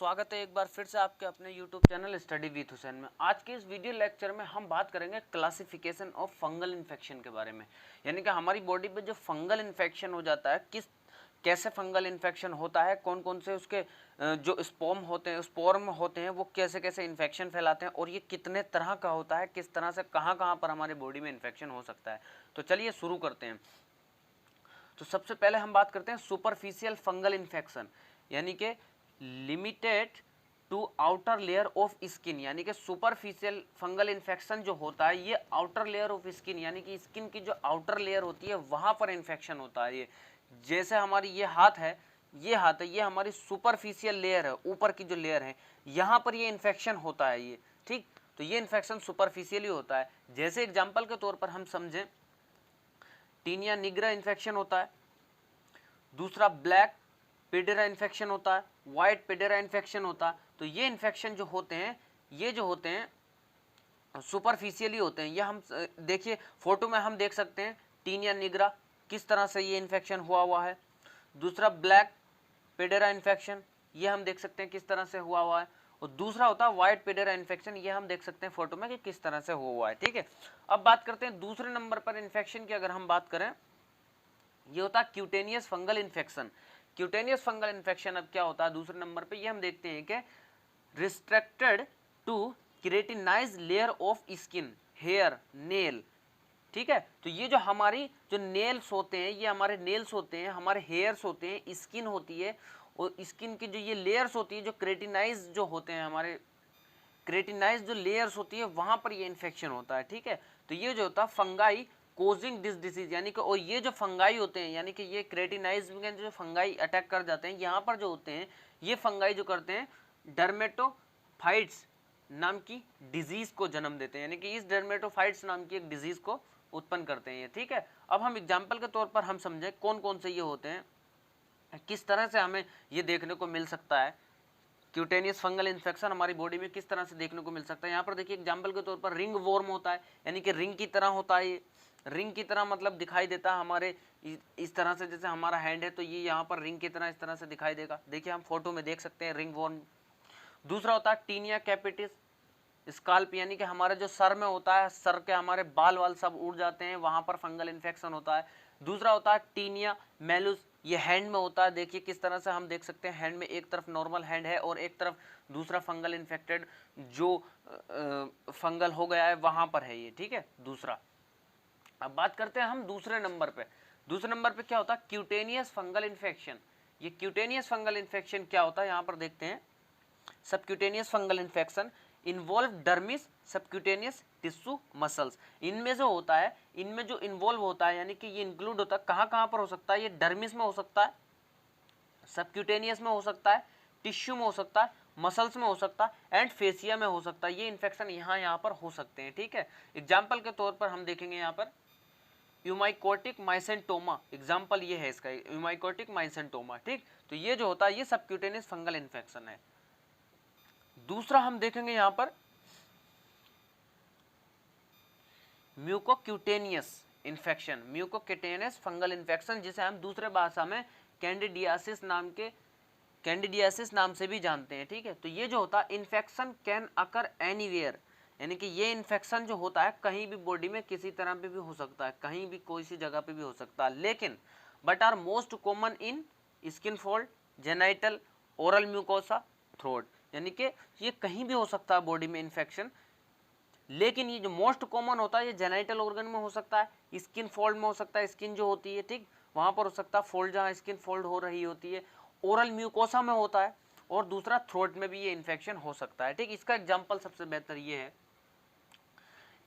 स्वागत है एक बार फिर से आपके अपने YouTube channel study with Hussain में। आज के इस वीडियो लेक्चर में हम बात करेंगे क्लासिफिकेशन ऑफ फंगल इन्फेक्शन के बारे में। यानी कि हमारी बॉडी पे जो फंगल इन्फेक्शन हो जाता है, कैसे फंगल इन्फेक्शन होता है, कौन कौन से उसके जो स्पोर्म होते हैं, स्पोर्म होते हैं, वो कैसे कैसे इन्फेक्शन फैलाते हैं और ये कितने तरह का होता है, किस तरह से कहाँ कहाँ पर हमारे बॉडी में इन्फेक्शन हो सकता है। तो चलिए शुरू करते हैं। तो सबसे पहले हम बात करते हैं सुपरफिशियल फंगल इन्फेक्शन, यानी कि limited to outer layer of skin. यानी कि सुपरफिशियल फंगल इन्फेक्शन जो होता है ये आउटर लेयर ऑफ स्किन, यानी कि स्किन की जो आउटर लेयर होती है वहां पर इन्फेक्शन होता है। ये जैसे हमारी ये हाथ है, ये हमारी सुपरफिशियल लेयर है, ऊपर की जो लेयर है यहाँ पर ये इन्फेक्शन होता है ये, ठीक। तो ये इन्फेक्शन सुपरफिशियली होता है। जैसे एग्जाम्पल के तौर पर हम समझें, टीनिया निग्रा इन्फेक्शन होता है, दूसरा ब्लैक पेडेरा इन्फेक्शन होता है, व्हाइट पेडेरा इन्फेक्शन होता है। तो ये इन्फेक्शन जो होते हैं सुपरफिशियली होते हैं। ये हम देखिए फोटो में हम देख सकते हैं टीनिया निग्रा किस तरह से ये इन्फेक्शन हुआ है। दूसरा ब्लैक पेडेरा इन्फेक्शन, ये हम देख सकते हैं किस तरह से हुआ है। और दूसरा होता है व्हाइट पेडेरा इन्फेक्शन, ये हम देख सकते हैं फोटो में कि किस तरह से हुआ है, ठीक है। अब बात करते हैं दूसरे नंबर पर इन्फेक्शन की। अगर हम बात करें, ये होता है cutaneous fungal infection. Cutaneous fungal infection अब क्या होता है दूसरे नंबर पे, ये हम देखते हैं कि restricted to keratinized layer of skin, hair, nail, ठीक है। तो ये जो हमारी जो नेल्स होते हैं, ये हमारे नेल्स होते हैं, हमारे हेयर्स होते हैं, स्किन होती है, और स्किन की जो ये लेयर्स होती है, जो केराटिनाइज जो होते हैं, हमारे केराटिनाइज जो लेयर्स होती है वहां पर ये इन्फेक्शन होता है, ठीक है। तो ये जो होता है फंगाई कोजिंग दिस डिसीज, यानी कि और ये जो फंगाई होते हैं, यानी कि ये केराटिनाइज में जो फंगाई अटैक कर जाते हैं, यहाँ पर जो होते हैं ये फंगाई जो करते हैं डर्मेटोफाइट्स नाम की डिजीज को जन्म देते हैं, यानी कि इस डर्मेटोफाइट्स नाम की एक डिजीज को उत्पन्न करते हैं ये, ठीक है। अब हम एग्जाम्पल के तौर पर हम समझें कौन कौन से ये होते हैं, किस तरह से हमें ये देखने को मिल सकता है। क्यूटेनियस फंगल इन्फेक्शन हमारी बॉडी में किस तरह से देखने को मिल सकता है। यहाँ पर देखिए एग्जाम्पल के तौर पर रिंग वॉर्म होता है, यानी कि रिंग की तरह होता है। ये रिंग की तरह मतलब दिखाई देता है हमारे इस तरह से, जैसे हमारा हैंड है तो ये यहाँ पर रिंग की तरह इस तरह से दिखाई देगा। देखिए हम फोटो में देख सकते हैं रिंग वॉर्म। दूसरा होता है टीनिया कैपिटिस स्काल्प, यानी कि हमारे जो सर में होता है, सर के हमारे बाल वाल सब उड़ जाते हैं, वहां पर फंगल इन्फेक्शन होता है। दूसरा होता है टीनिया मेलुस, ये हैंड में होता है। देखिए किस तरह से हम देख सकते हैं हैंड में एक तरफ नॉर्मल हैंड है और एक तरफ दूसरा फंगल इन्फेक्टेड जो फंगल हो गया है वहां पर है ये, ठीक है। दूसरा, अब बात करते हैं हम दूसरे नंबर पे। दूसरे नंबर पे क्या होता है क्यूटेनियस फंगल इन्फेक्शन। ये क्यूटेनियस फंगल इन्फेक्शन क्या होता है यहाँ पर देखते हैं। Subcutaneous fungal infection involve dermis, subcutaneous tissue, muscles. इनमें जो होता है, इनमें जो इन्वॉल्व होता है, यानी कि ये इंक्लूड होता है, कहाँ कहाँ पर हो सकता है, ये डर्मिस में हो सकता है, सबक्यूटेनियस में हो सकता है, टिश्यू में हो सकता है, मसल्स में हो सकता है एंड फेसिया में हो सकता है। ये इन्फेक्शन यहाँ पर हो सकते हैं, ठीक है। एग्जाम्पल के तौर पर हम देखेंगे यहाँ पर यूमाइकोटिक माइसेंटोमा, एग्जाम्पल ये है इसका, यूमाइकोटिक माइसेंटोमा, ठीक। तो ये जो होता है ये सबक्यूटेनियस फंगल इन्फेक्शन है। दूसरा हम देखेंगे यहाँ पर mucocutaneous infection, mucocutaneous fungal infection, जिसे हम दूसरे भाषा में कैंडिडियासिस नाम से भी जानते हैं, ठीक है। तो ये जो होता है इन्फेक्शन कैन अकर एनीवेयर, यानी कि ये इन्फेक्शन जो होता है कहीं भी बॉडी में किसी तरह पे भी हो सकता है, कहीं भी कोई सी जगह पे भी हो सकता है, लेकिन but are most common in skin fold, genital, oral mucosa, throat, यानी कि ये कहीं भी हो सकता है बॉडी में इन्फेक्शन, लेकिन ये जो मोस्ट कॉमन होता है ये जेनाइटल ऑर्गन में हो सकता है, स्किन फोल्ड में हो सकता है, स्किन जो होती है, ठीक, वहां पर हो सकता है फोल्ड, जहां स्किन फोल्ड हो रही होती है, ओरल म्यूकोसा में होता है, और दूसरा थ्रोट में भी ये इन्फेक्शन हो सकता है, ठीक। इसका एग्जाम्पल सबसे बेहतर ये है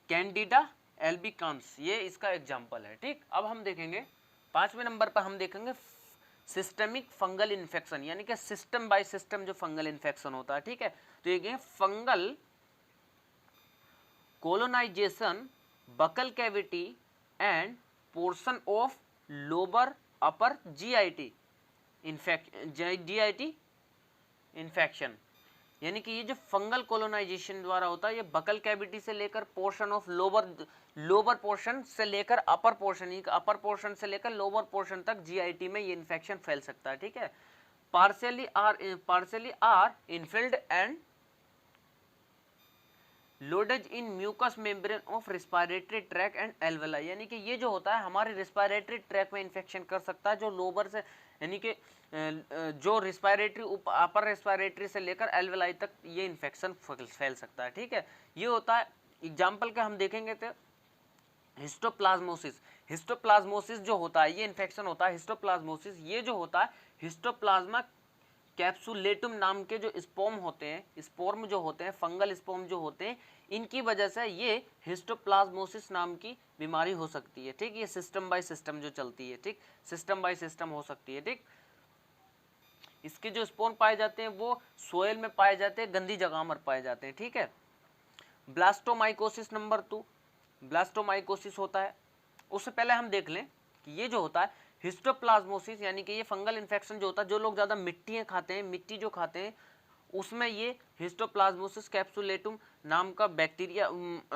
कैंडिडा एल्बिकम्स, ये इसका एग्जाम्पल है, ठीक। अब हम देखेंगे पांचवें नंबर पर हम देखेंगे सिस्टमिक फंगल इन्फेक्शन, यानी कि सिस्टम बाय सिस्टम जो फंगल इन्फेक्शन होता है, ठीक है। तो ये fungal colonization buccal cavity and portion of lower upper GIT infection, यानी कि ये जो फंगल कोलोनाइजेशन द्वारा होता है ये बकल कैविटी से लेकर पोर्शन ऑफ लोअर पोर्शन से लेकर अपर पोर्शन से लेकर लोअर पोर्शन तक जीआईटी में ये इन्फेक्शन फैल सकता है, ठीक है। partially are infilled and lodges in mucous membrane of respiratory tract and alveoli, यानी कि ये जो होता है हमारे रिस्पायरेटरी ट्रैक में इन्फेक्शन कर सकता है, जो लोबर से यानी कि जो रिस्पायरेटरी अपर रिस्पायरेटरी से लेकर एल्वेलाई तक ये इन्फेक्शन फैल सकता है। ठीक है, ये होता है एग्जाम्पल का हम देखेंगे तो हिस्टोप्लाज्मोसिस। हिस्टोप्लाज्मोसिस जो होता है ये इन्फेक्शन होता है हिस्टोप्लाज्मोसिस, ये जो होता है हिस्टोप्लाज्मा कैप्सुलेटुम नाम के जो स्पोर्म होते हैं, स्पोर्म जो होते हैं, फंगल स्पोर्म जो होते हैं, इनकी वजह से ये हिस्टोप्लाज्मोसिस नाम की बीमारी हो सकती है। ठीक, ये सिस्टम बाय सिस्टम जो चलती है, ठीक, सिस्टम बाय सिस्टम हो सकती है। ठीक, इसके जो स्पोर्म पाए जाते हैं वो सोयल में पाए जाते हैं, गंदी जगह पर पाए जाते हैं। ठीक है, ब्लास्टोमाइकोसिस नंबर 2, ब्लास्टोमाइकोसिस होता है। उससे पहले हम देख लें कि ये जो होता है हिस्टोप्लाज्मोसिस, यानी कि ये फंगल इन्फेक्शन जो होता है, जो लोग ज़्यादा मिट्टियाँ खाते हैं, मिट्टी जो खाते हैं, उसमें ये हिस्टोप्लाज्मोसिस कैप्सुलेटुम नाम का बैक्टीरिया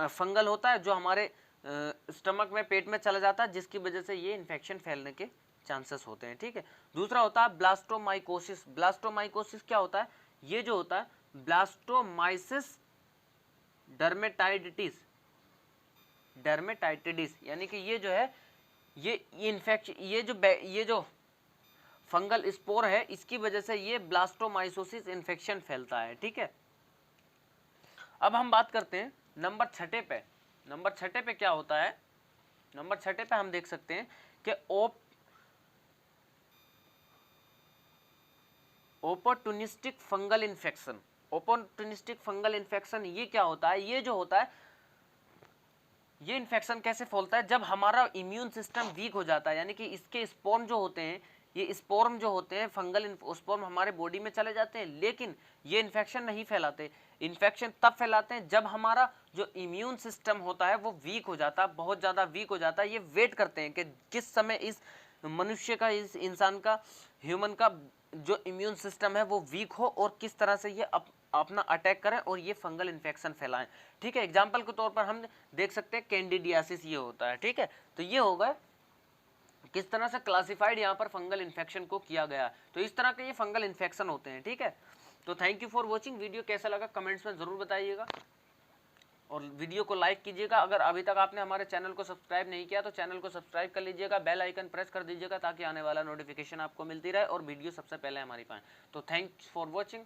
फंगल होता है जो हमारे स्टमक में, पेट में चला जाता है, जिसकी वजह से ये इन्फेक्शन फैलने के चांसेस होते हैं। ठीक है, दूसरा होता है ब्लास्टोमाइकोसिस। ब्लास्टोमाइकोसिस क्या होता है? ये जो होता है ब्लास्टोमाइसिस डर्मेटाइटिस, डर्मेटाइटिस, यानी कि ये जो है ये इन्फेक्शन, ये जो फंगल स्पोर है, इसकी वजह से ये ब्लास्टोमाइकोसिस इन्फेक्शन फैलता है। ठीक है, अब हम बात करते हैं नंबर 6 पे। नंबर 6 पे क्या होता है? नंबर 6 पे हम देख सकते हैं कि ओपोर्टुनिस्टिक फंगल इन्फेक्शन। ओपोर्टुनिस्टिक फंगल इन्फेक्शन ये क्या होता है? ये जो होता है, ये इन्फेक्शन कैसे फैलता है? जब हमारा इम्यून सिस्टम वीक हो जाता है, यानी कि इसके स्पोर्म जो होते हैं, ये स्पोर्म जो होते हैं, फंगल स्पोर्म हमारे बॉडी में चले जाते हैं, लेकिन ये इन्फेक्शन नहीं फैलाते। इन्फेक्शन तब फैलाते हैं जब हमारा जो इम्यून सिस्टम होता है वो वीक हो जाता है, बहुत ज़्यादा वीक हो जाता है। ये वेट करते हैं कि किस समय इस मनुष्य का, इस इंसान का, ह्यूमन का जो इम्यून सिस्टम है वो वीक हो और किस तरह से ये अपना अटैक करें और ये फंगल इन्फेक्शन फैलाएं। ठीक है, एग्जाम्पल के तौर पर हम देख सकते हैं कैंडिडियासिस ये होता है। ठीक है, तो ये होगा किस तरह से क्लासिफाइड यहाँ पर फंगल इन्फेक्शन को किया गया। तो इस तरह के ये फंगल इन्फेक्शन होते हैं। ठीक है, तो thank you for watching. Video कैसा लगा कमेंट्स में ज़रूर बताइएगा और वीडियो को लाइक कीजिएगा। अगर अभी तक आपने हमारे चैनल को सब्सक्राइब नहीं किया तो चैनल को सब्सक्राइब कर लीजिएगा, बेल आइकन प्रेस कर दीजिएगा ताकि आने वाला नोटिफिकेशन आपको मिलती रहे और वीडियो सबसे पहले हमारी पाएँ। तो थैंक्स फॉर वॉचिंग,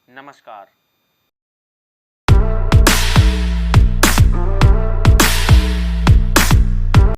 नमस्कार।